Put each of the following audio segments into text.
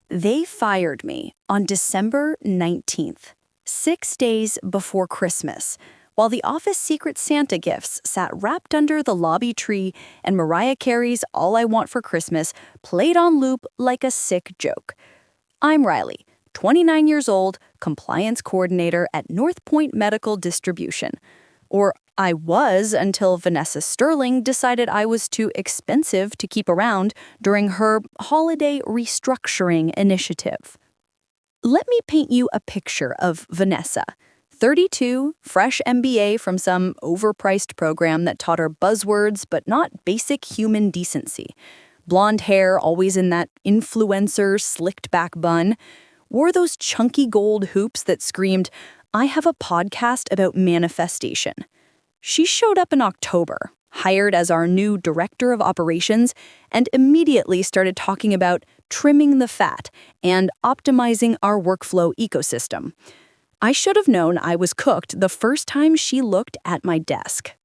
They fired me on December 19th, 6 days before Christmas, while the office Secret Santa gifts sat wrapped under the lobby tree and Mariah Carey's All I Want for Christmas played on loop like a sick joke. I'm Riley, 29 years old, compliance coordinator at North Point Medical Distribution. Or I was until Vanessa Sterling decided I was too expensive to keep around during her holiday restructuring initiative. Let me paint you a picture of Vanessa. 32, fresh MBA from some overpriced program that taught her buzzwords but not basic human decency. Blonde hair, always in that influencer slicked back bun. Wore those chunky gold hoops that screamed, "I have a podcast about manifestation." She showed up in October, hired as our new director of operations, and immediately started talking about trimming the fat and optimizing our workflow ecosystem. I should have known I was cooked the first time she looked at my desk.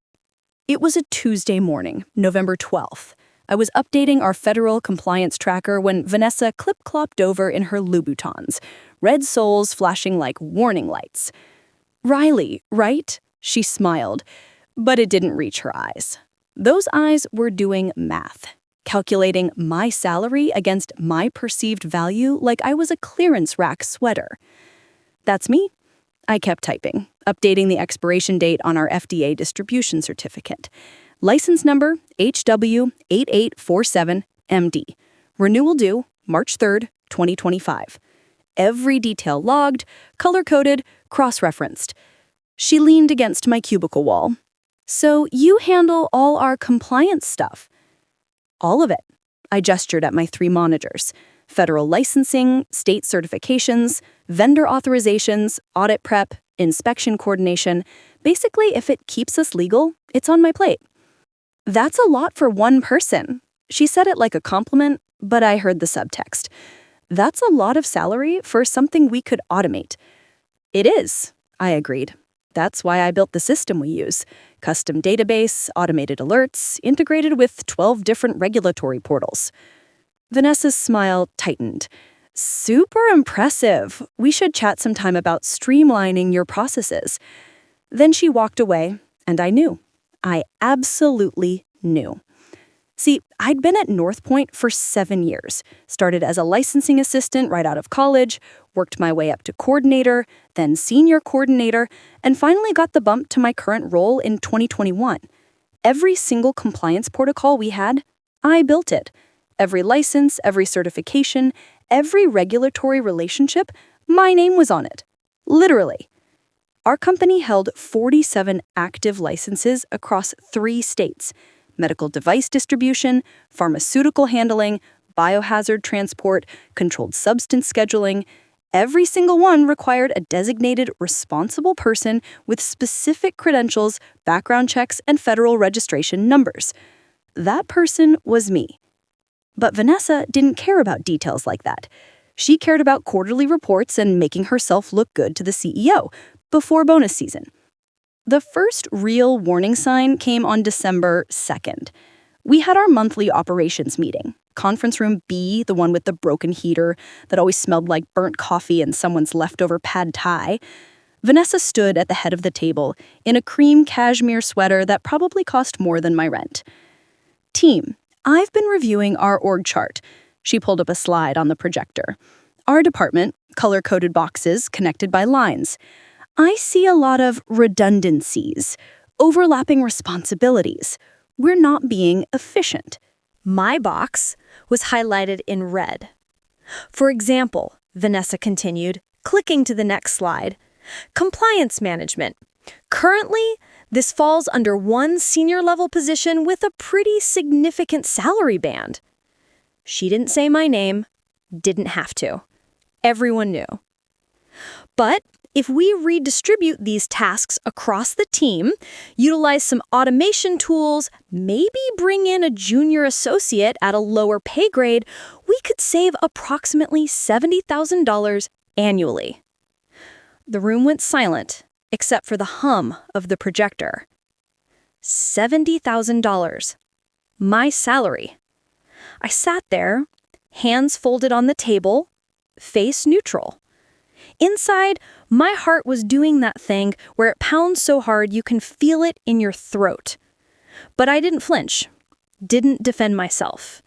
It was a Tuesday morning, November 12th. I was updating our federal compliance tracker when Vanessa clip-clopped over in her Louboutins, red soles flashing like warning lights. "Riley, right?" She smiled, but it didn't reach her eyes. Those eyes were doing math, calculating my salary against my perceived value like I was a clearance rack sweater. "That's me." I kept typing, updating the expiration date on our FDA distribution certificate. License number HW8847MD. Renewal due March 3rd, 2025. Every detail logged, color-coded, cross-referenced. She leaned against my cubicle wall. "So you handle all our compliance stuff?" "All of it." I gestured at my 3 monitors. Federal licensing, state certifications, vendor authorizations, audit prep, inspection coordination. Basically, if it keeps us legal, it's on my plate. "That's a lot for one person." She said it like a compliment, but I heard the subtext. "That's a lot of salary for something we could automate." "It is," I agreed. "That's why I built the system we use. Custom database, automated alerts, integrated with 12 different regulatory portals." Vanessa's smile tightened. "Super impressive. We should chat sometime about streamlining your processes." Then she walked away, and I knew. I absolutely knew. See, I'd been at North Point for 7 years, started as a licensing assistant right out of college, worked my way up to coordinator, then senior coordinator, and finally got the bump to my current role in 2021. Every single compliance protocol we had, I built it. Every license, every certification, every regulatory relationship, my name was on it. Literally. Our company held 47 active licenses across 3 states: medical device distribution, pharmaceutical handling, biohazard transport, controlled substance scheduling. Every single one required a designated responsible person with specific credentials, background checks, and federal registration numbers. That person was me. But Vanessa didn't care about details like that. She cared about quarterly reports and making herself look good to the CEO before bonus season. The first real warning sign came on December 2nd. We had our monthly operations meeting. Conference room B, the one with the broken heater that always smelled like burnt coffee and someone's leftover pad thai. Vanessa stood at the head of the table in a cream cashmere sweater that probably cost more than my rent. "Team, I've been reviewing our org chart." She pulled up a slide on the projector. "Our department, color-coded boxes connected by lines. I see a lot of redundancies, overlapping responsibilities. We're not being efficient." My box was highlighted in red. "For example," Vanessa continued, clicking to the next slide, "compliance management. Currently, this falls under one senior-level position with a pretty significant salary band." She didn't say my name, didn't have to. Everyone knew. "But if we redistribute these tasks across the team, utilize some automation tools, maybe bring in a junior associate at a lower pay grade, we could save approximately $70,000 annually." The room went silent, except for the hum of the projector. $70,000. My salary. I sat there, hands folded on the table, face neutral. Inside, my heart was doing that thing where it pounds so hard you can feel it in your throat. But I didn't flinch, didn't defend myself.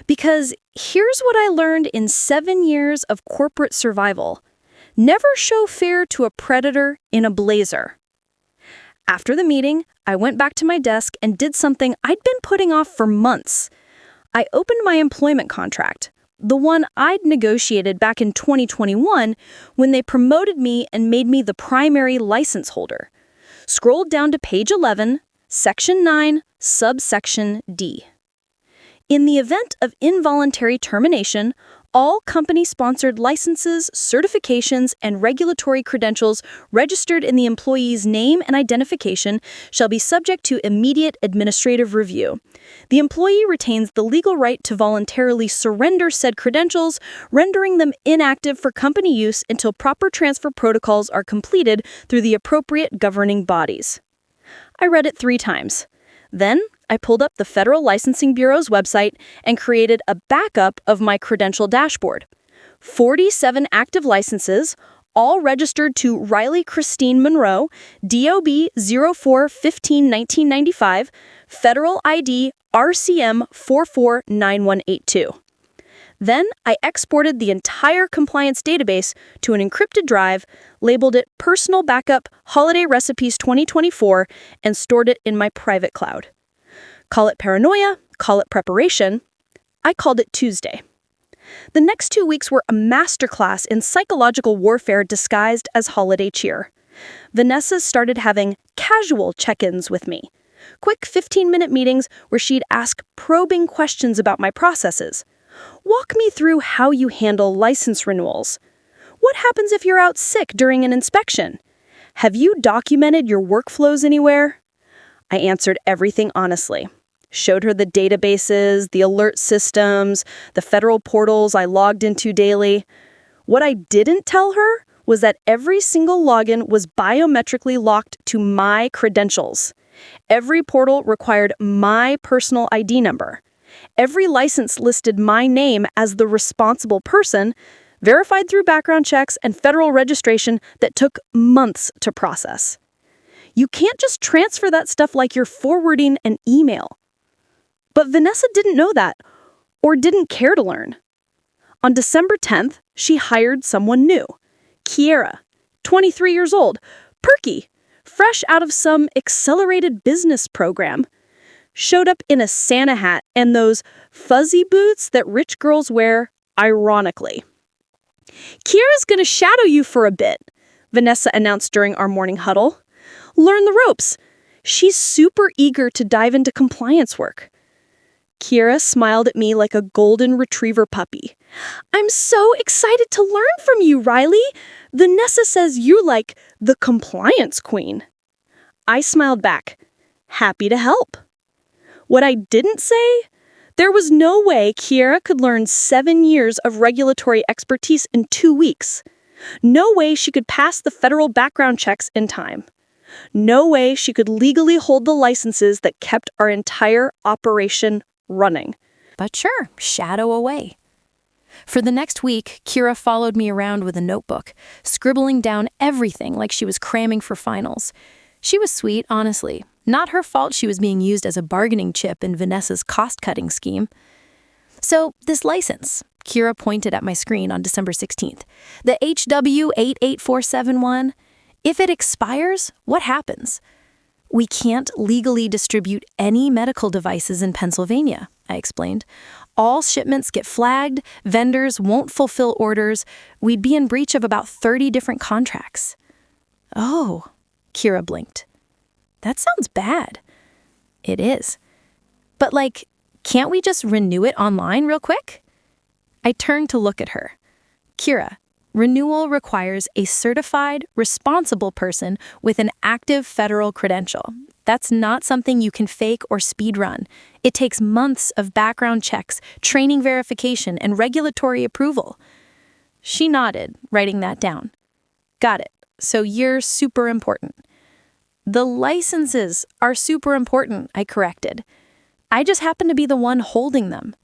Because here's what I learned in 7 years of corporate survival. Never show fear to a predator in a blazer. After the meeting, I went back to my desk and did something I'd been putting off for months. I opened my employment contract, the one I'd negotiated back in 2021 when they promoted me and made me the primary license holder. Scrolled down to page 11, section 9, subsection D. In the event of involuntary termination, all company-sponsored licenses, certifications, and regulatory credentials registered in the employee's name and identification shall be subject to immediate administrative review. The employee retains the legal right to voluntarily surrender said credentials, rendering them inactive for company use until proper transfer protocols are completed through the appropriate governing bodies. I read it 3 times. Then, I pulled up the Federal Licensing Bureau's website and created a backup of my credential dashboard. 47 active licenses, all registered to Riley Christine Monroe, DOB 04-15-1995, Federal ID RCM 449182. Then, I exported the entire compliance database to an encrypted drive, labeled it Personal Backup Holiday Recipes 2024, and stored it in my private cloud. Call it paranoia, call it preparation. I called it Tuesday. The next 2 weeks were a masterclass in psychological warfare disguised as holiday cheer. Vanessa started having casual check-ins with me. Quick 15-minute meetings where she'd ask probing questions about my processes. Walk me through how you handle license renewals. What happens if you're out sick during an inspection? Have you documented your workflows anywhere? I answered everything honestly. Showed her the databases, the alert systems, the federal portals I logged into daily. What I didn't tell her was that every single login was biometrically locked to my credentials. Every portal required my personal ID number. Every license listed my name as the responsible person, verified through background checks and federal registration that took months to process. You can't just transfer that stuff like you're forwarding an email. But Vanessa didn't know that, or didn't care to learn. On December 10th, she hired someone new. Kiera, 23 years old, perky, fresh out of some accelerated business program. Showed up in a Santa hat and those fuzzy boots that rich girls wear, ironically. Kiera's gonna shadow you for a bit, Vanessa announced during our morning huddle. Learn the ropes. She's super eager to dive into compliance work. Kiera smiled at me like a golden retriever puppy. I'm so excited to learn from you, Riley. Vanessa says you're like the compliance queen. I smiled back, happy to help. What I didn't say? There was no way Kiera could learn 7 years of regulatory expertise in 2 weeks. No way she could pass the federal background checks in time. No way she could legally hold the licenses that kept our entire operation running. But sure, shadow away. For the next week, Kiera followed me around with a notebook, scribbling down everything like she was cramming for finals. She was sweet, honestly. Not her fault she was being used as a bargaining chip in Vanessa's cost-cutting scheme. So, this license, Kiera pointed at my screen on December 16th, the HW88471, if it expires, what happens? We can't legally distribute any medical devices in Pennsylvania, I explained. All shipments get flagged, vendors won't fulfill orders, we'd be in breach of about 30 different contracts. Oh, Kiera blinked. That sounds bad. It is. But can't we just renew it online real quick? I turned to look at her. Kiera, renewal requires a certified, responsible person with an active federal credential. That's not something you can fake or speed run. It takes months of background checks, training verification, and regulatory approval. She nodded, writing that down. Got it. So you're super important. The licenses are super important, I corrected. I just happen to be the one holding them.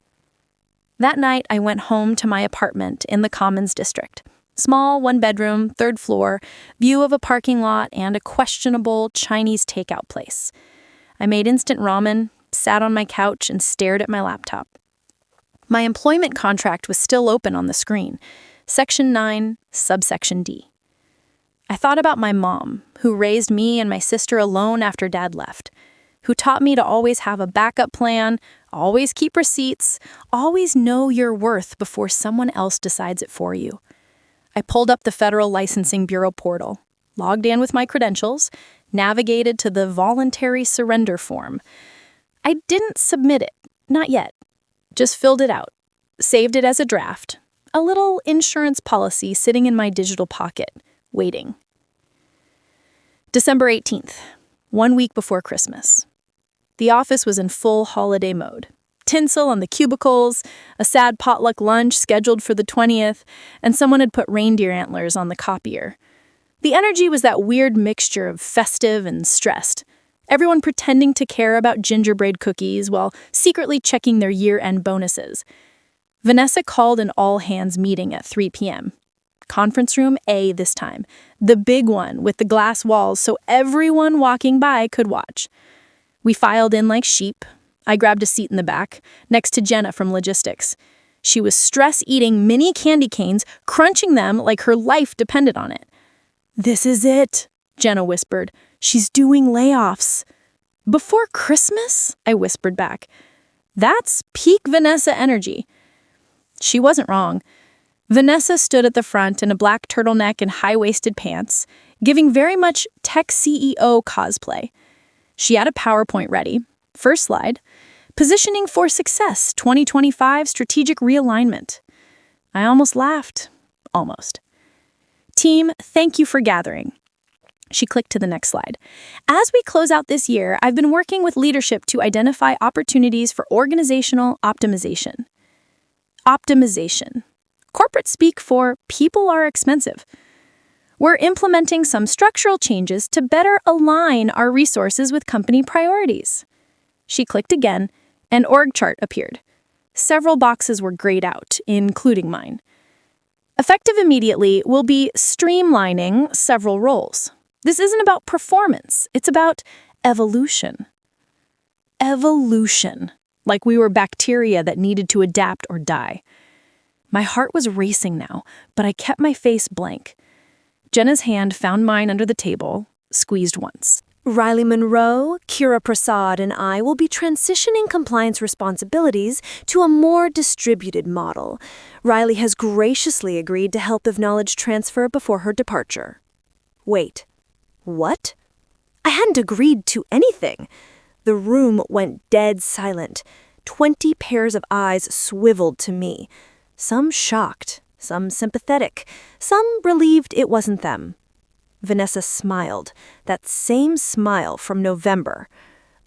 That night, I went home to my apartment in the Commons District. Small, one-bedroom, third floor, view of a parking lot and a questionable Chinese takeout place. I made instant ramen, sat on my couch, and stared at my laptop. My employment contract was still open on the screen. Section 9, subsection D. I thought about my mom, who raised me and my sister alone after Dad left, who taught me to always have a backup plan, always keep receipts, always know your worth before someone else decides it for you. I pulled up the Federal Licensing Bureau portal, logged in with my credentials, navigated to the voluntary surrender form. I didn't submit it, not yet. Just filled it out, saved it as a draft, a little insurance policy sitting in my digital pocket, waiting. December 18th, 1 week before Christmas. The office was in full holiday mode. Tinsel on the cubicles, a sad potluck lunch scheduled for the 20th, and someone had put reindeer antlers on the copier. The energy was that weird mixture of festive and stressed. Everyone pretending to care about gingerbread cookies while secretly checking their year-end bonuses. Vanessa called an all-hands meeting at 3 p.m. Conference room A this time, the big one with the glass walls so everyone walking by could watch. We filed in like sheep. I grabbed a seat in the back, next to Jenna from logistics. She was stress-eating mini candy canes, crunching them like her life depended on it. "This is it," Jenna whispered. "She's doing layoffs." "Before Christmas?" I whispered back. That's peak Vanessa energy. She wasn't wrong. Vanessa stood at the front in a black turtleneck and high-waisted pants, giving very much tech CEO cosplay. She had a PowerPoint ready. First slide. Positioning for Success 2025 Strategic Realignment. I almost laughed. Almost. Team, thank you for gathering. She clicked to the next slide. As we close out this year, I've been working with leadership to identify opportunities for organizational optimization. Optimization. Corporate speak for people are expensive. We're implementing some structural changes to better align our resources with company priorities. She clicked again, an org chart appeared. Several boxes were grayed out, including mine. Effective immediately, we'll be streamlining several roles. This isn't about performance, it's about evolution. Evolution, like we were bacteria that needed to adapt or die. My heart was racing now, but I kept my face blank. Jenna's hand found mine under the table, squeezed once. Riley Monroe, Kira Prasad, and I will be transitioning compliance responsibilities to a more distributed model. Riley has graciously agreed to help with knowledge transfer before her departure. Wait, what? I hadn't agreed to anything. The room went dead silent. 20 pairs of eyes swiveled to me. Some shocked, some sympathetic, some relieved it wasn't them. Vanessa smiled, that same smile from November.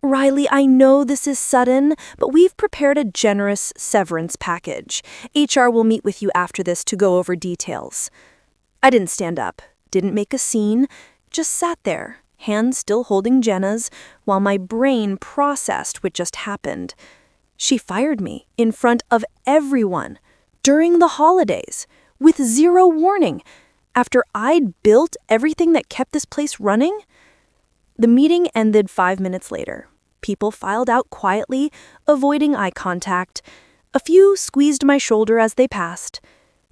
Riley, I know this is sudden, but we've prepared a generous severance package. HR will meet with you after this to go over details. I didn't stand up, didn't make a scene, just sat there, hands still holding Jenna's, while my brain processed what just happened. She fired me in front of everyone, during the holidays, with zero warning, after I'd built everything that kept this place running. The meeting ended 5 minutes later. People filed out quietly, avoiding eye contact. A few squeezed my shoulder as they passed.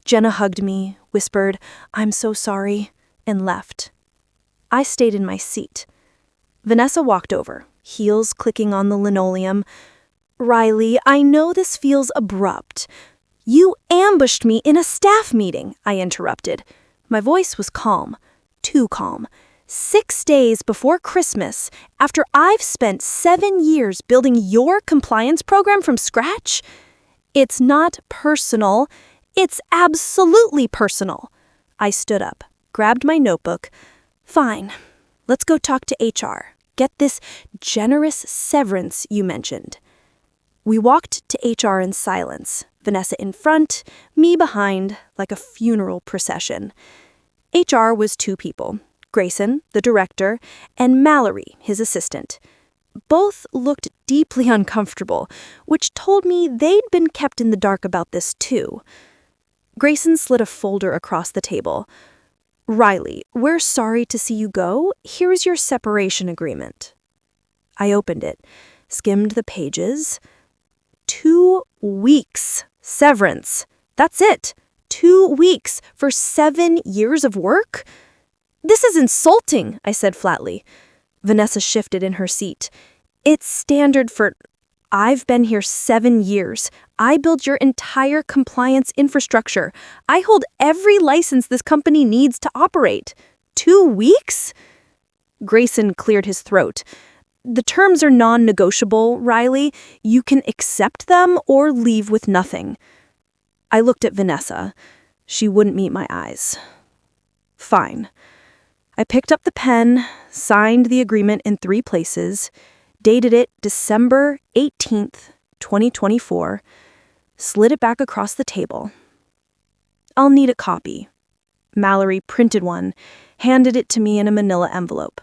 Jenna hugged me, whispered, "I'm so sorry," and left. I stayed in my seat. Vanessa walked over, heels clicking on the linoleum. "Riley, I know this feels abrupt." "You ambushed me in a staff meeting," I interrupted. My voice was calm, too calm. 6 days before Christmas, after I've spent 7 years building your compliance program from scratch? It's not personal. It's absolutely personal. I stood up, grabbed my notebook. Fine, let's go talk to HR. Get this generous severance you mentioned. We walked to HR in silence, Vanessa in front, me behind, like a funeral procession. HR was 2 people, Grayson, the director, and Mallory, his assistant. Both looked deeply uncomfortable, which told me they'd been kept in the dark about this too. Grayson slid a folder across the table. "Riley, we're sorry to see you go. Here's your separation agreement." I opened it, skimmed the pages. 2 weeks severance. That's it. 2 weeks for 7 years of work? "This is insulting," I said flatly. Vanessa shifted in her seat. "It's standard for... I've been here 7 years. I built your entire compliance infrastructure. I hold every license this company needs to operate. 2 weeks?" Grayson cleared his throat. "The terms are non-negotiable, Riley. You can accept them or leave with nothing." I looked at Vanessa. She wouldn't meet my eyes. Fine. I picked up the pen, signed the agreement in 3 places, dated it December 18th, 2024, slid it back across the table. "I'll need a copy." Mallory printed one, handed it to me in a manila envelope.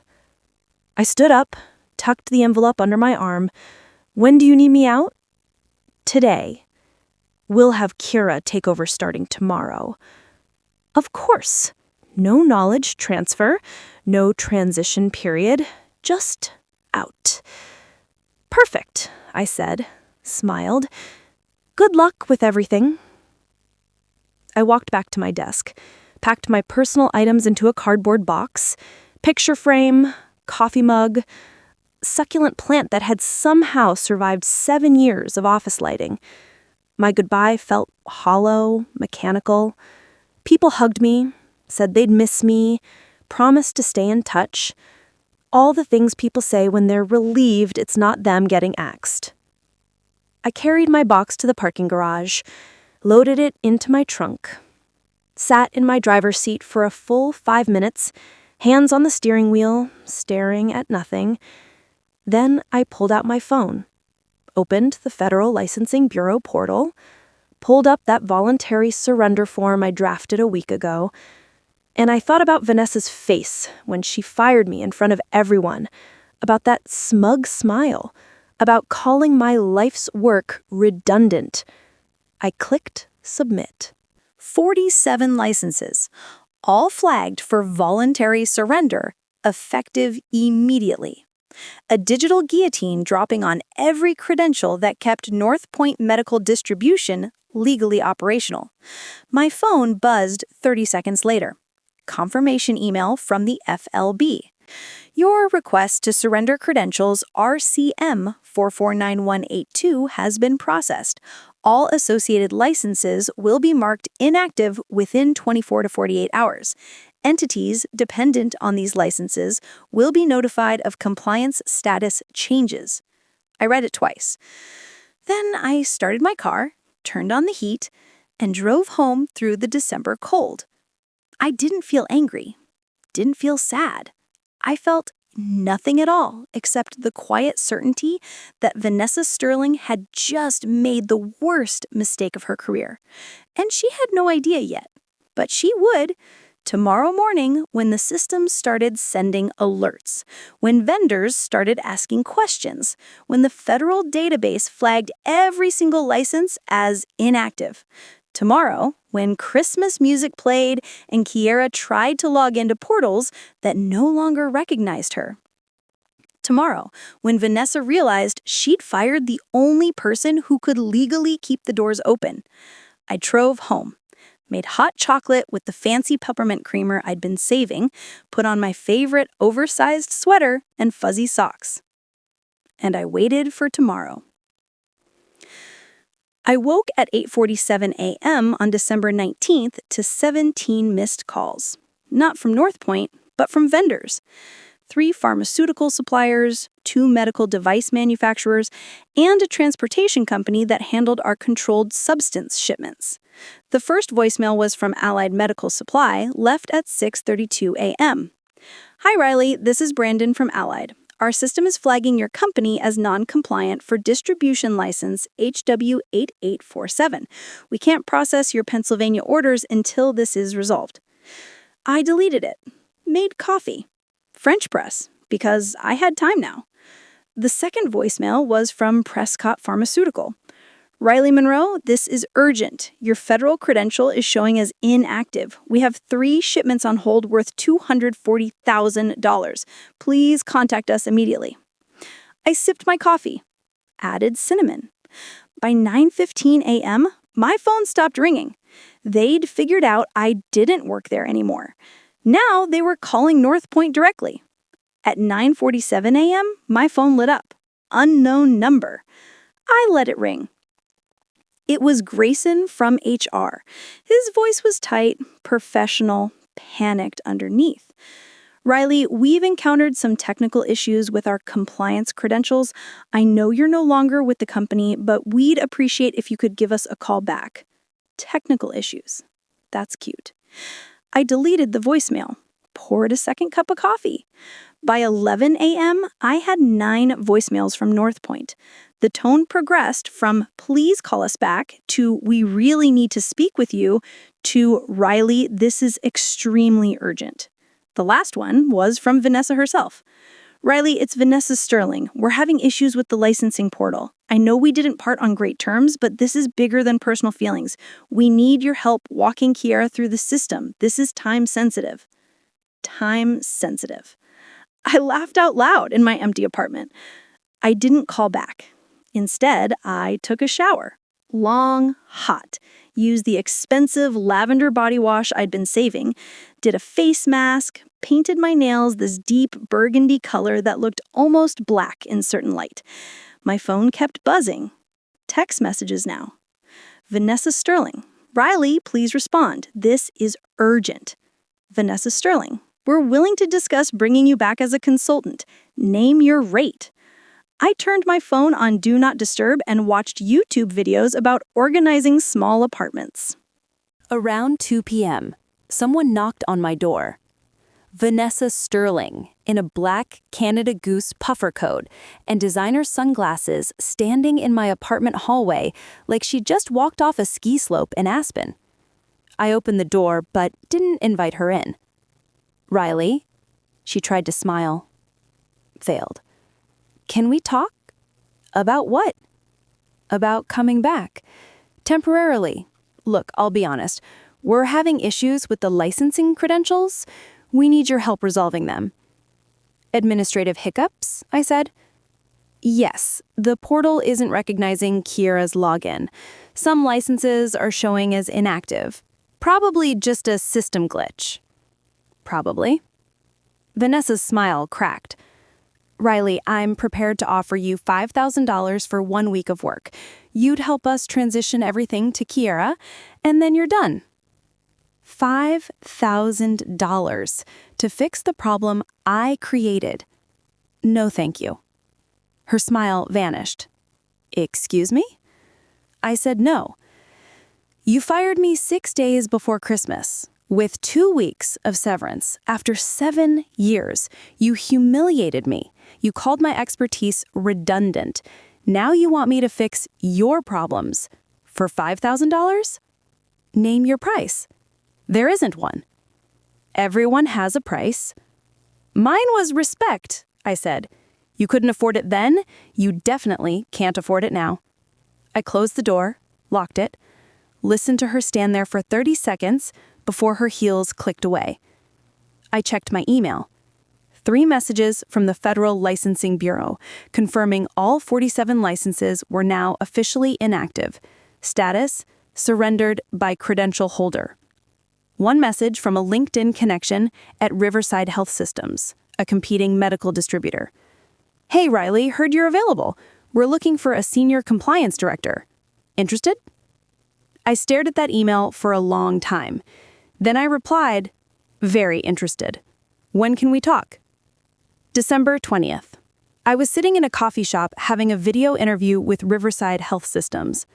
I stood up, tucked the envelope under my arm. "When do you need me out?" "Today. We'll have Kira take over starting tomorrow." "Of course. No knowledge transfer, no transition period, just out." "Perfect," I said, smiled. "Good luck with everything." I walked back to my desk, packed my personal items into a cardboard box, picture frame, coffee mug, succulent plant that had somehow survived 7 years of office lighting. My goodbye felt hollow, mechanical. People hugged me, said they'd miss me, promised to stay in touch. All the things people say when they're relieved it's not them getting axed. I carried my box to the parking garage, loaded it into my trunk, sat in my driver's seat for a full 5 minutes, hands on the steering wheel, staring at nothing. Then I pulled out my phone, opened the Federal Licensing Bureau portal, pulled up that voluntary surrender form I drafted a week ago, and I thought about Vanessa's face when she fired me in front of everyone, about that smug smile, about calling my life's work redundant. I clicked submit. 47 licenses, all flagged for voluntary surrender, effective immediately. A digital guillotine dropping on every credential that kept North Point Medical Distribution legally operational. My phone buzzed 30 seconds later. Confirmation email from the FLB. Your request to surrender credentials RCM 449182 has been processed. All associated licenses will be marked inactive within 24 to 48 hours. Entities dependent on these licenses will be notified of compliance status changes. I read it twice. Then I started my car, turned on the heat, and drove home through the December cold. I didn't feel angry, didn't feel sad. I felt nothing at all except the quiet certainty that Vanessa Sterling had just made the worst mistake of her career. And she had no idea yet, but she would. Tomorrow morning, when the system started sending alerts, when vendors started asking questions, when the federal database flagged every single license as inactive. Tomorrow, when Christmas music played and Kiera tried to log into portals that no longer recognized her. Tomorrow, when Vanessa realized she'd fired the only person who could legally keep the doors open. I drove home, made hot chocolate with the fancy peppermint creamer I'd been saving, put on my favorite oversized sweater and fuzzy socks. And I waited for tomorrow. I woke at 8:47 a.m. on December 19th to 17 missed calls. Not from North Point, but from vendors. 3 pharmaceutical suppliers, 2 medical device manufacturers, and a transportation company that handled our controlled substance shipments. The first voicemail was from Allied Medical Supply, left at 6:32 a.m. "Hi Riley, this is Brandon from Allied. Our system is flagging your company as non-compliant for distribution license HW8847. We can't process your Pennsylvania orders until this is resolved." I deleted it, made coffee, French press, because I had time now. The second voicemail was from Prescott Pharmaceutical. Riley Monroe, this is urgent. Your federal credential is showing as inactive. We have 3 shipments on hold worth $240,000. Please contact us immediately. I sipped my coffee, added cinnamon. By 9:15 a.m., my phone stopped ringing. They'd figured out I didn't work there anymore. Now they were calling North Point directly. At 9:47 a.m., my phone lit up. Unknown number. I let it ring. It was Grayson from HR. His voice was tight, professional, panicked underneath. Riley, we've encountered some technical issues with our compliance credentials. I know you're no longer with the company, but we'd appreciate if you could give us a call back. Technical issues. That's cute. I deleted the voicemail, poured a second cup of coffee. By 11 a.m., I had 9 voicemails from North Point. The tone progressed from "please call us back" to "we really need to speak with you" to "Riley, this is extremely urgent." The last one was from Vanessa herself. "Riley, it's Vanessa Sterling. We're having issues with the licensing portal. I know we didn't part on great terms, but this is bigger than personal feelings. We need your help walking Kiara through the system. This is time sensitive." Time sensitive. I laughed out loud in my empty apartment. I didn't call back. Instead, I took a shower. Long, hot. Used the expensive lavender body wash I'd been saving, did a face mask, painted my nails this deep burgundy color that looked almost black in certain light. My phone kept buzzing. Text messages now. Vanessa Sterling. "Riley, please respond. This is urgent." Vanessa Sterling. "We're willing to discuss bringing you back as a consultant. Name your rate." I turned my phone on Do Not Disturb and watched YouTube videos about organizing small apartments. Around 2 p.m., someone knocked on my door. Vanessa Sterling, in a black Canada Goose puffer coat and designer sunglasses, standing in my apartment hallway like she'd just walked off a ski slope in Aspen. I opened the door but didn't invite her in. "Riley?" She tried to smile. Failed. "Can we talk?" "About what?" "About coming back. Temporarily. Look, I'll be honest. We're having issues with the licensing credentials. We need your help resolving them." "Administrative hiccups?" I said. "Yes, the portal isn't recognizing Kiara's login. Some licenses are showing as inactive. Probably just a system glitch." "Probably." Vanessa's smile cracked. "Riley, I'm prepared to offer you $5,000 for 1 week of work. You'd help us transition everything to Kiara, and then you're done." $5,000 to fix the problem I created. No, thank you. Her smile vanished. "Excuse me?" I said no. "You fired me 6 days before Christmas. With 2 weeks of severance, after 7 years, you humiliated me. You called my expertise redundant. Now you want me to fix your problems. For $5,000? Name your price." "There isn't one." "Everyone has a price." "Mine was respect," I said. "You couldn't afford it then. You definitely can't afford it now." I closed the door, locked it, listened to her stand there for 30 seconds before her heels clicked away. I checked my email. 3 messages from the Federal Licensing Bureau confirming all 47 licenses were now officially inactive. Status: surrendered by credential holder. 1 message from a LinkedIn connection at Riverside Health Systems, a competing medical distributor. "Hey Riley, heard you're available. We're looking for a senior compliance director. Interested?" I stared at that email for a long time. Then I replied, "Very interested. When can we talk?" December 20th. I was sitting in a coffee shop having a video interview with Riverside Health Systems.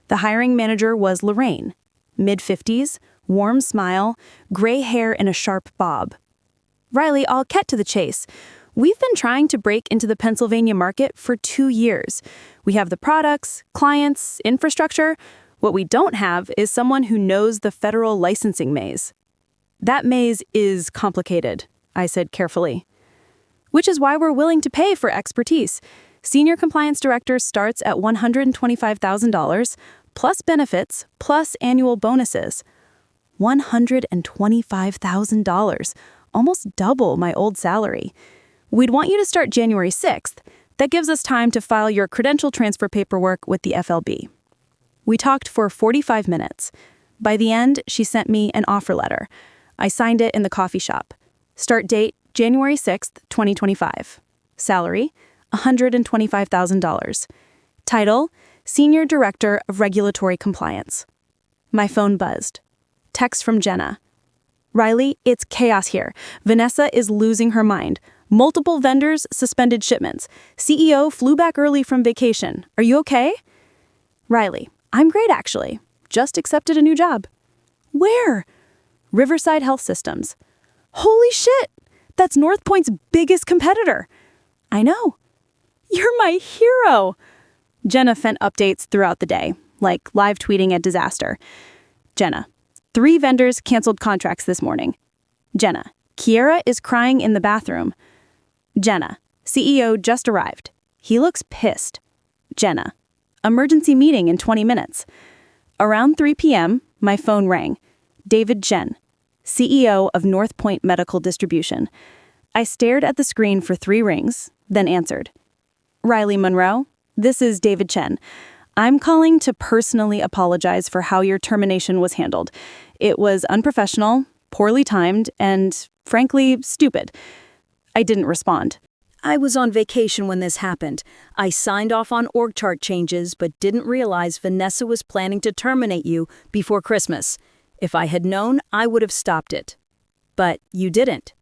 The hiring manager was Lorraine, mid-50s, warm smile, gray hair in a sharp bob. "Riley, I'll cut to the chase. We've been trying to break into the Pennsylvania market for 2 years. We have the products, clients, infrastructure. What we don't have is someone who knows the federal licensing maze." "That maze is complicated," I said carefully. which is why we're willing to pay for expertise. Senior Compliance Director starts at $125,000, plus benefits, plus annual bonuses. $125,000, almost double my old salary. We'd want you to start January 6th. That gives us time to file your credential transfer paperwork with the FLB. We talked for 45 minutes. By the end, she sent me an offer letter. I signed it in the coffee shop. Start date, January 6th, 2025. Salary, $125,000. Title, Senior Director of Regulatory Compliance. My phone buzzed. Text from Jenna. Riley, it's chaos here. Vanessa is losing her mind. Multiple vendors suspended shipments. CEO flew back early from vacation. Are you okay? Riley, I'm great actually. Just accepted a new job. Where? Riverside Health Systems. Holy shit! That's Northpoint's biggest competitor. I know. You're my hero. Jenna sent updates throughout the day, like live tweeting at disaster. Jenna, 3 vendors canceled contracts this morning. Jenna, Kiera is crying in the bathroom. Jenna, CEO just arrived. He looks pissed. Jenna, emergency meeting in 20 minutes. Around 3 p.m., my phone rang. David Chen, CEO of Northpoint Medical Distribution. I stared at the screen for 3 rings, then answered. Riley Monroe, this is David Chen. I'm calling to personally apologize for how your termination was handled. It was unprofessional, poorly timed, and, frankly, stupid. I didn't respond. I was on vacation when this happened. I signed off on org chart changes, but didn't realize Vanessa was planning to terminate you before Christmas. If I had known, I would have stopped it. But you didn't.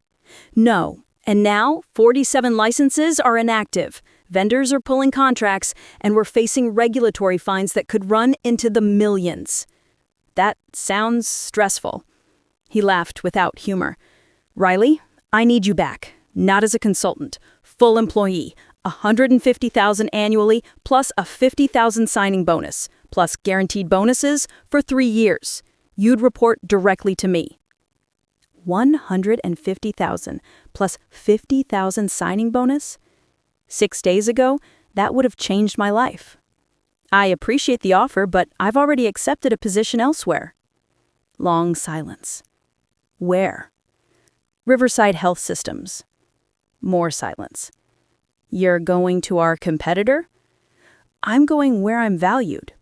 No. And now, 47 licenses are inactive. Vendors are pulling contracts, and we're facing regulatory fines that could run into the millions. That sounds stressful. He laughed without humor. Riley, I need you back. Not as a consultant. Full employee. $150,000 annually, plus a $50,000 signing bonus, plus guaranteed bonuses for 3 years. You'd report directly to me. $150,000 plus $50,000 signing bonus? 6 days ago, that would have changed my life. I appreciate the offer, but I've already accepted a position elsewhere. Long silence. Where? Riverside Health Systems. More silence. You're going to our competitor? I'm going where I'm valued.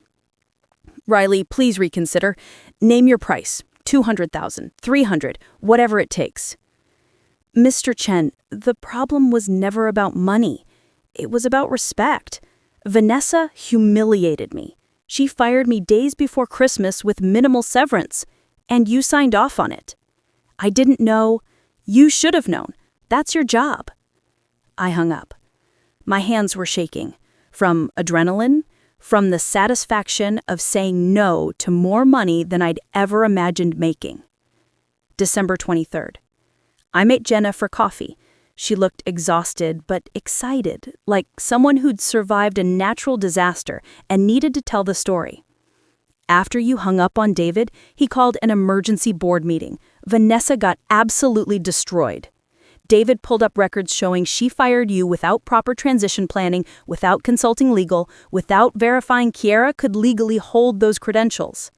Riley, please reconsider. Name your price. $200,000, $300,000, whatever it takes. Mr. Chen, the problem was never about money. It was about respect. Vanessa humiliated me. She fired me days before Christmas with minimal severance, and you signed off on it. I didn't know. You should have known. That's your job. I hung up. My hands were shaking. From adrenaline, from the satisfaction of saying no to more money than I'd ever imagined making. December 23rd. I met Jenna for coffee. She looked exhausted but excited, like someone who'd survived a natural disaster and needed to tell the story. After you hung up on David, he called an emergency board meeting. Vanessa got absolutely destroyed. David pulled up records showing she fired you without proper transition planning, without consulting legal, without verifying Kiera could legally hold those credentials.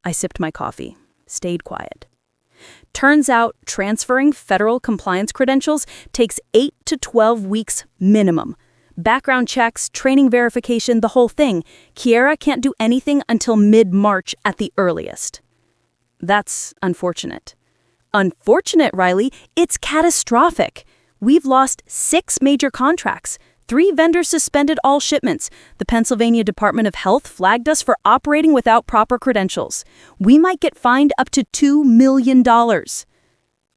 I sipped my coffee, stayed quiet. Turns out transferring federal compliance credentials takes 8 to 12 weeks minimum. Background checks, training verification, the whole thing. Kiera can't do anything until mid-March at the earliest. That's unfortunate. Unfortunate, Riley. It's catastrophic. We've lost 6 major contracts. 3 vendors suspended all shipments. The Pennsylvania Department of Health flagged us for operating without proper credentials. We might get fined up to $2 million.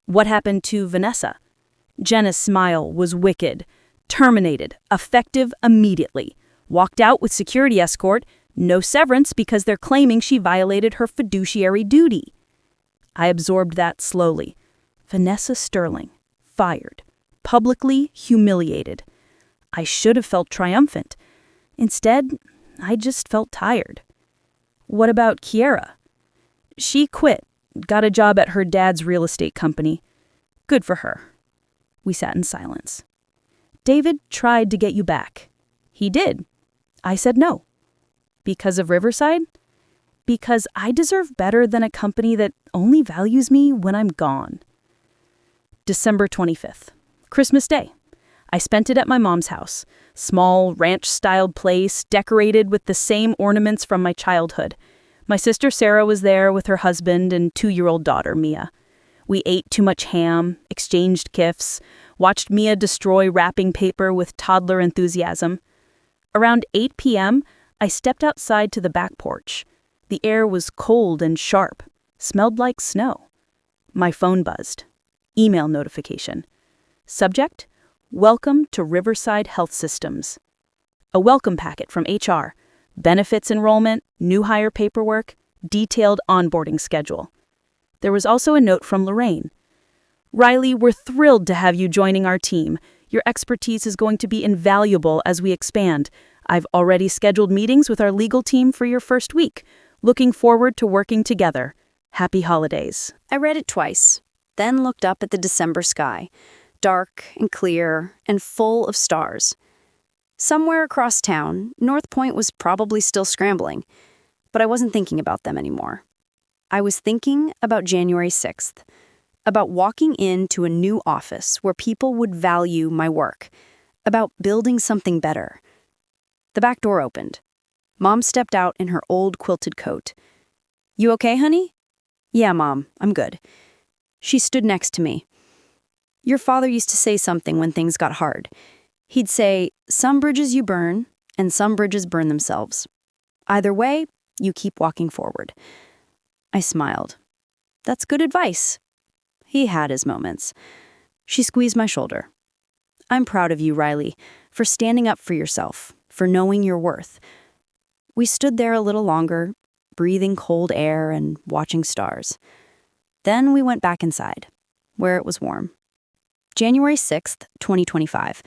What happened to Vanessa? Jenna's smile was wicked. Terminated, effective immediately. Walked out with security escort, no severance because they're claiming she violated her fiduciary duty. I absorbed that slowly. Vanessa Sterling, fired, publicly humiliated. I should have felt triumphant. Instead, I just felt tired. What about Kiera? She quit, got a job at her dad's real estate company. Good for her. We sat in silence. David tried to get you back. He did. I said no. Because of Riverside? Because I deserve better than a company that only values me when I'm gone. December 25th, Christmas Day. I spent it at my mom's house, small ranch-styled place decorated with the same ornaments from my childhood. My sister Sarah was there with her husband and 2-year-old daughter, Mia. We ate too much ham, exchanged gifts, watched Mia destroy wrapping paper with toddler enthusiasm. Around 8 p.m., I stepped outside to the back porch. The air was cold and sharp, smelled like snow. My phone buzzed. Email notification. Subject: Welcome to Riverside Health Systems. A welcome packet from HR. Benefits enrollment, new hire paperwork, detailed onboarding schedule. There was also a note from Lorraine. Riley, we're thrilled to have you joining our team. Your expertise is going to be invaluable as we expand. I've already scheduled meetings with our legal team for your first week. Looking forward to working together. Happy holidays. I read it twice, then looked up at the December sky, dark and clear and full of stars. Somewhere across town, North Point was probably still scrambling, but I wasn't thinking about them anymore. I was thinking about January 6th, about walking into a new office where people would value my work, about building something better. The back door opened. Mom stepped out in her old quilted coat. "You okay, honey?" "Yeah, Mom, I'm good." She stood next to me. "Your father used to say something when things got hard. He'd say, 'Some bridges you burn, and some bridges burn themselves. Either way, you keep walking forward.'" I smiled. "That's good advice." He had his moments. She squeezed my shoulder. "I'm proud of you, Riley, for standing up for yourself, for knowing your worth." We stood there a little longer, breathing cold air and watching stars. Then we went back inside, where it was warm. January 6th, 2025.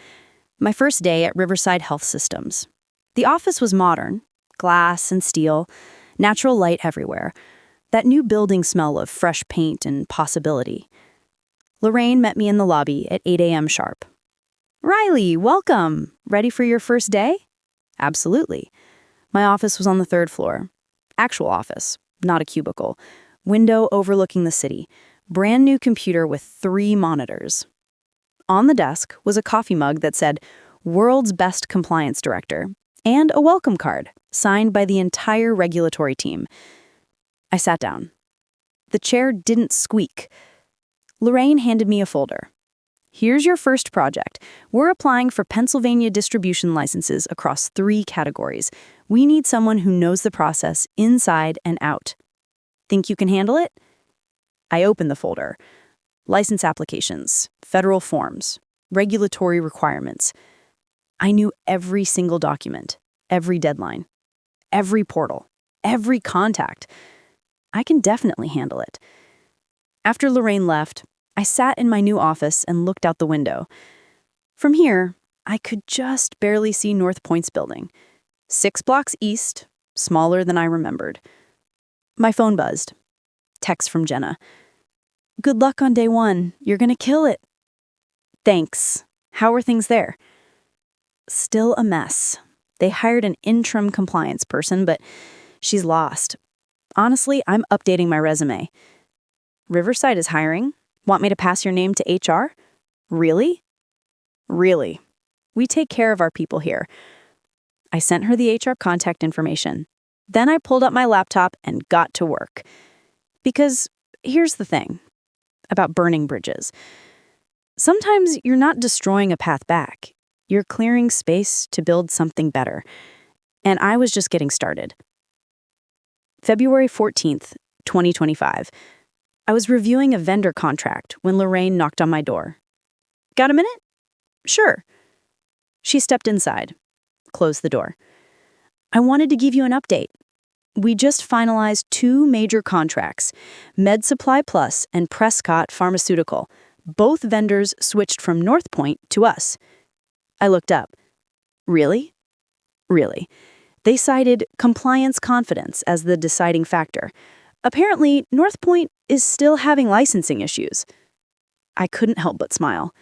My first day at Riverside Health Systems. The office was modern, glass and steel, natural light everywhere. That new building smell of fresh paint and possibility. Lorraine met me in the lobby at 8 a.m. sharp. "Riley, welcome! Ready for your first day?" "Absolutely." My office was on the 3rd floor. Actual office, not a cubicle. Window overlooking the city. Brand new computer with 3 monitors. On the desk was a coffee mug that said, "World's Best Compliance Director," and a welcome card, signed by the entire regulatory team. I sat down. The chair didn't squeak. Lorraine handed me a folder. "Here's your first project. We're applying for Pennsylvania distribution licenses across 3 categories. We need someone who knows the process inside and out. Think you can handle it?" I opened the folder. License applications, federal forms, regulatory requirements. I knew every single document, every deadline, every portal, every contact. I can definitely handle it. After Lorraine left, I sat in my new office and looked out the window. From here, I could just barely see North Point's building. 6 blocks east, smaller than I remembered. My phone buzzed. Text from Jenna. "Good luck on day 1. You're gonna kill it." "Thanks. How are things there?" "Still a mess. They hired an interim compliance person, but she's lost. Honestly, I'm updating my resume." "Riverside is hiring? Want me to pass your name to HR?" "Really?" "Really. We take care of our people here." I sent her the HR contact information. Then I pulled up my laptop and got to work. Because here's the thing about burning bridges. Sometimes you're not destroying a path back. You're clearing space to build something better. And I was just getting started. February 14th, 2025. I was reviewing a vendor contract when Lorraine knocked on my door. "Got a minute?" "Sure." She stepped inside, closed the door. "I wanted to give you an update. We just finalized 2 major contracts, Med Supply Plus and Prescott Pharmaceutical. Both vendors switched from North Point to us." I looked up. "Really?" "Really." They cited compliance confidence as the deciding factor. Apparently, North Point is still having licensing issues. I couldn't help but smile.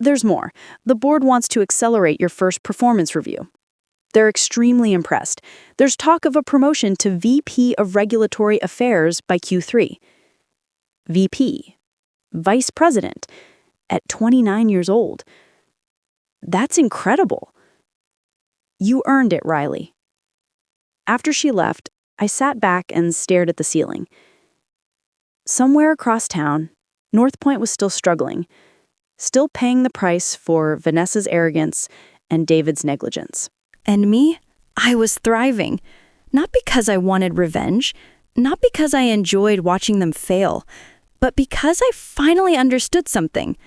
There's more. The board wants to accelerate your first performance review. They're extremely impressed. There's talk of a promotion to VP of Regulatory Affairs by Q3. VP. Vice President. At 29 years old. That's incredible. You earned it, Riley. After she left, I sat back and stared at the ceiling. Somewhere across town, North Point was still struggling, still paying the price for Vanessa's arrogance and David's negligence. And me? I was thriving. Not because I wanted revenge, not because I enjoyed watching them fail, but because I finally understood something.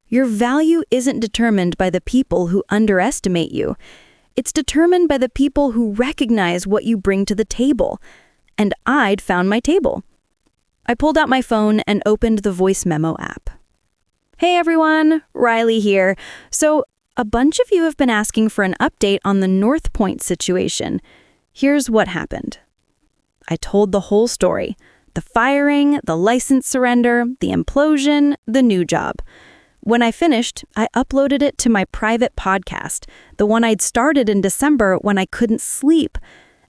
Your value isn't determined by the people who underestimate you. It's determined by the people who recognize what you bring to the table. And I'd found my table. I pulled out my phone and opened the voice memo app. Hey everyone, Riley here. So, a bunch of you have been asking for an update on the North Point situation. Here's what happened. I told the whole story. The firing, the license surrender, the implosion, the new job. When I finished, I uploaded it to my private podcast, the one I'd started in December when I couldn't sleep.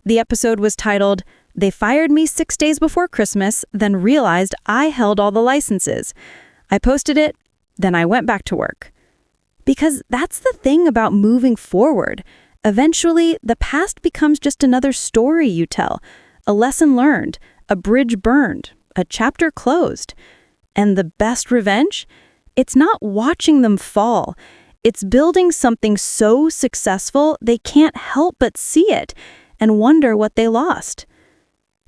The episode was titled, "They Fired Me 6 Days Before Christmas, then realized I held all the licenses." I posted it, then I went back to work. Because that's the thing about moving forward. Eventually, the past becomes just another story you tell, a lesson learned, a bridge burned, a chapter closed. And the best revenge? It's not watching them fall. It's building something so successful they can't help but see it and wonder what they lost.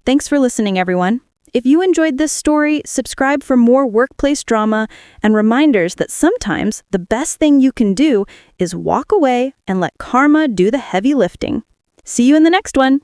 Thanks for listening, everyone. If you enjoyed this story, subscribe for more workplace drama and reminders that sometimes the best thing you can do is walk away and let karma do the heavy lifting. See you in the next one.